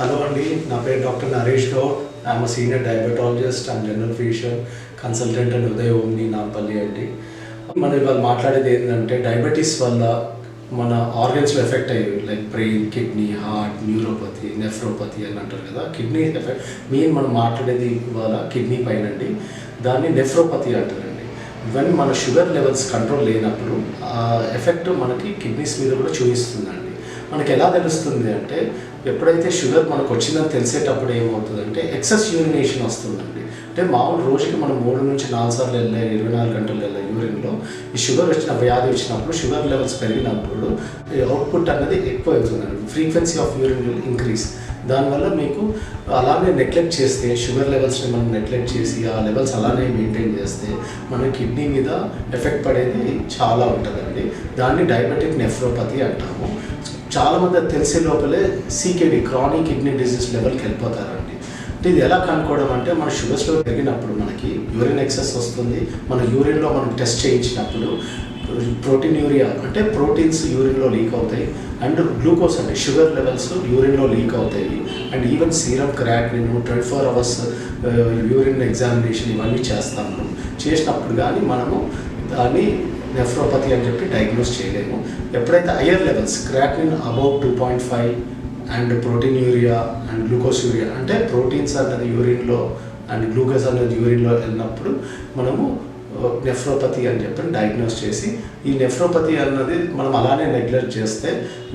Hello అండి, నా పేరు doctor Naresh Goud. I'm senior diabetologist and general physician consultant and Uday omni Nampally అండి. మనం ఇవాళ మాట్లాడేది ఏంటంటే డయాబెటీస్ వల్ల మన ఆర్గన్స్లో ఎఫెక్ట్ అయ్యేవి like brain, kidney, heart, neuropathy, nephropathy అని అంటారు కదా. కిడ్నీ ఎఫెక్ట్ మెయిన్ మనం మాట్లాడేది ఇవాళ కిడ్నీ పైన అండి. దాన్ని నెఫ్రోపతి అంటారండి. ఇవన్నీ మన షుగర్ లెవెల్స్ కంట్రోల్ లేనప్పుడు ఆ ఎఫెక్ట్ మనకి కిడ్నీస్ మీద కూడా చూపిస్తుందండి. మనకి ఎలా తెలుస్తుంది అంటే ఎప్పుడైతే షుగర్ మనకు వచ్చిందని తెలిసేటప్పుడు ఏమవుతుందంటే ఎక్సెస్ యూరినేషన్ వస్తుందండి. అంటే మామూలు రోజుకి మనం 3 నుంచి 4 సార్లు వెళ్ళాయి, 24 గంటలు వెళ్ళాయి యూరిన్లో. ఈ షుగర్ వ్యాధి వచ్చినప్పుడు షుగర్ లెవెల్స్ పెరిగినప్పుడు అవుట్పుట్ అనేది ఎక్కువ అవుతుందండి. Frequency of urine will increase. దానివల్ల మీకు అలానే నెగ్లెక్ట్ చేస్తే షుగర్ లెవెల్స్ని మనం నెగ్లెక్ట్ చేసి ఆ లెవెల్స్ అలానే మెయింటైన్ చేస్తే మన కిడ్నీ మీద ఎఫెక్ట్ పడేది చాలా ఉంటుందండి. దాన్ని డయాబెటిక్ నెఫ్రోపతి అంటాము. చాలామంది తెలిసే లోపలే CKD క్రానిక్ కిడ్నీ డిసీజ్ లెవెల్కి వెళ్ళిపోతారండి. అంటే ఇది ఎలా కనుక్కోవడం అంటే మన షుగర్స్లో పెరిగినప్పుడు మనకి యూరిన్ ఎక్సెస్ వస్తుంది. మన యూరిన్లో మనం టెస్ట్ చేయించినప్పుడు ప్రోటీన్యూరియా అంటే ప్రోటీన్స్ యూరిన్లో లీక్ అవుతాయి, అండ్ గ్లూకోజ్ అంటే షుగర్ లెవెల్స్ యూరిన్లో లీక్ అవుతాయి, and even serum, creatinine, 24 hours urine examination ఇవన్నీ చేస్తాము. చేసినప్పుడు కానీ మనము దాన్ని నెఫ్రోపతి అని చెప్పి డయాగ్నోస్ చేయలేము. ఎప్పుడైతే higher levels creatinine above 2.5 and proteinuria and glucose urea అంటే ప్రోటీన్స్ అన్నది యూరిన్లో అండ్ గ్లూకోజ్ అనేది యూరిన్లో వెళ్ళినప్పుడు మనము నెఫ్రోపతి అని చెప్పి డయాగ్నోస్ చేసి ఈ నెఫ్రోపతి అన్నది మనం అలానే నెగ్లెక్ట్ చేస్తే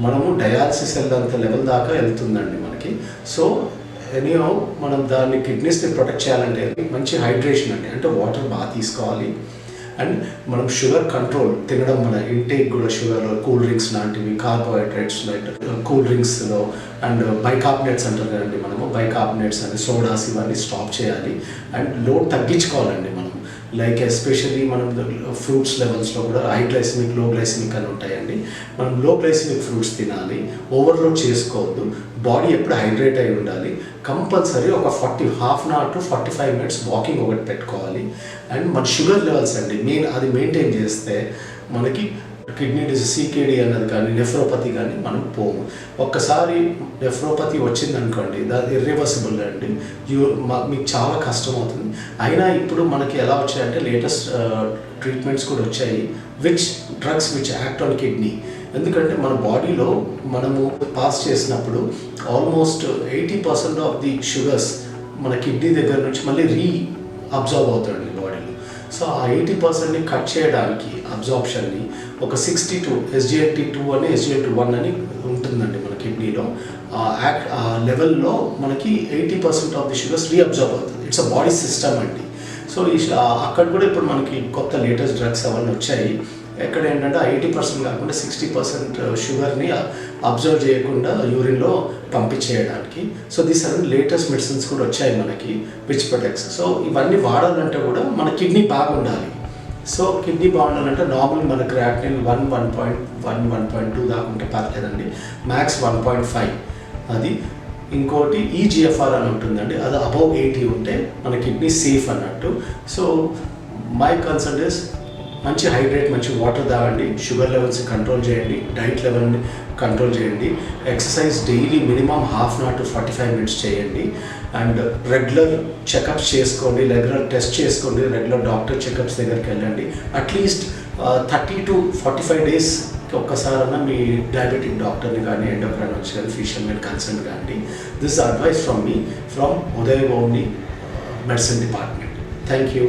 మనము డయాలసిస్ వెళ్ళేంత లెవెల్ దాకా వెళ్తుందండి మనకి. సో ఎనీహౌ మనం దాన్ని కిడ్నీస్ని ప్రొటెక్ట్ చేయాలంటే మంచి హైడ్రేషన్ అండి, అంటే వాటర్ బాగా తీసుకోవాలి. అండ్ మనం షుగర్ కంట్రోల్ తినడం, మన ఇంటేక్ కూడా షుగర్లో కూల్ డ్రింక్స్ లాంటివి, కార్బోహైడ్రేట్స్ లైక్ కూల్ డ్రింక్స్లో అండ్ బైకార్బోనేట్స్ అంటారు కదండి, మనము బైకార్బోనేట్స్ అని సోడాస్ ఇవన్నీ స్టాప్ చేయాలి. అండ్ లోడ్ తగ్గించుకోవాలండి మనం. లైక్ ఎస్పెషల్లీ మనం ఫ్రూట్స్ లెవెల్స్లో కూడా హై గ్లైసిమిక్, లో గ్లైసిమిక్ అని ఉంటాయండి. మనం లో గ్లైసిమిక్ ఫ్రూట్స్ తినాలి, ఓవర్లోడ్ చేసుకోవద్దు, బాడీ ఎప్పుడు హైడ్రేట్ అయి ఉండాలి. కంపల్సరీ ఒక half an hour to 45 minutes walking ఒకటి పెట్టుకోవాలి. అండ్ మన షుగర్ లెవెల్స్ అండి అది మెయింటైన్ చేస్తే మనకి కిడ్నీ డిసీజ్ CKD అన్నది కానీ నెఫ్రోపతి కానీ మనం పోము. ఒక్కసారి నెఫ్రోపతి వచ్చిందనుకోండి అది ఇర్రివర్సిబుల్ అండి. మీకు చాలా కష్టం అవుతుంది. అయినా ఇప్పుడు మనకి ఎలా వచ్చాయంటే లేటెస్ట్ ట్రీట్మెంట్స్ కూడా వచ్చాయి drugs which act on kidney. ఎందుకంటే మన బాడీలో మనము పాస్ చేసినప్పుడు ఆల్మోస్ట్ 80% ఆఫ్ ది షుగర్స్ మన కిడ్నీ దగ్గర నుంచి మళ్ళీ అబ్జార్బ్ అవుతాయండి బాడీలో. సో ఆ 80%ని కట్ చేయడానికి అబ్జార్ప్షన్ని ఒక 62 SGLT2 అని SGLT1 అని ఉంటుందండి మన కిడ్నీలో. ఆ లెవెల్లో మనకి 80% ఆఫ్ ది షుగర్స్ రీఅబ్జార్బ్ అవుతుంది. ఇట్స్ అ బాడీ సిస్టమ్ అండి. సో అక్కడ కూడా ఇప్పుడు మనకి కొత్త లేటెస్ట్ డ్రగ్స్ అవన్నీ వచ్చాయి. ఎక్కడ ఏంటంటే 80% కాకుండా 60% షుగర్ని అబ్జర్వ్ చేయకుండా యూరిన్లో పంపించేయడానికి. So these are latest medicines కూడా వచ్చాయి మనకి విచ్ ప్రొటెక్ట్స్. సో ఇవన్నీ వాడాలంటే కూడా మన కిడ్నీ బాగుండాలి. సో కిడ్నీ బాగుండాలంటే నార్మల్ మన క్రియాటినిన్ 1.1, 1.2 దాకా ఉంటే పర్లేదండి. మ్యాక్స్ 1.5 అది. ఇంకోటి EGFR అని ఉంటుందండి, అది అబౌవ్ 80 ఉంటే మన కిడ్నీ సేఫ్ అన్నట్టు. సో మై కన్సర్న్ ఇస్ మంచి హైడ్రేట్, మంచి వాటర్ తాగండి, షుగర్ లెవెల్స్ కంట్రోల్ చేయండి, డైట్ లెవెల్ని కంట్రోల్ చేయండి, exercise daily minimum half an hour to 45 minutes చేయండి. అండ్ రెగ్యులర్ చెకప్స్ చేసుకోండి, రెగ్యులర్ టెస్ట్ చేసుకోండి, రెగ్యులర్ డాక్టర్ చెకప్స్ దగ్గరికి వెళ్ళండి. అట్లీస్ట్ 30 to 45 డేస్ ఒక్కసారన్నా మీ డయాబెటిక్ డాక్టర్ని కానీ, ఎండోక్రైనాలజిస్ట్ కానీ, ఫిజిషియన్ కన్సల్ట్ కానీ. This advice from me from Uday omni medicine department. Thank you.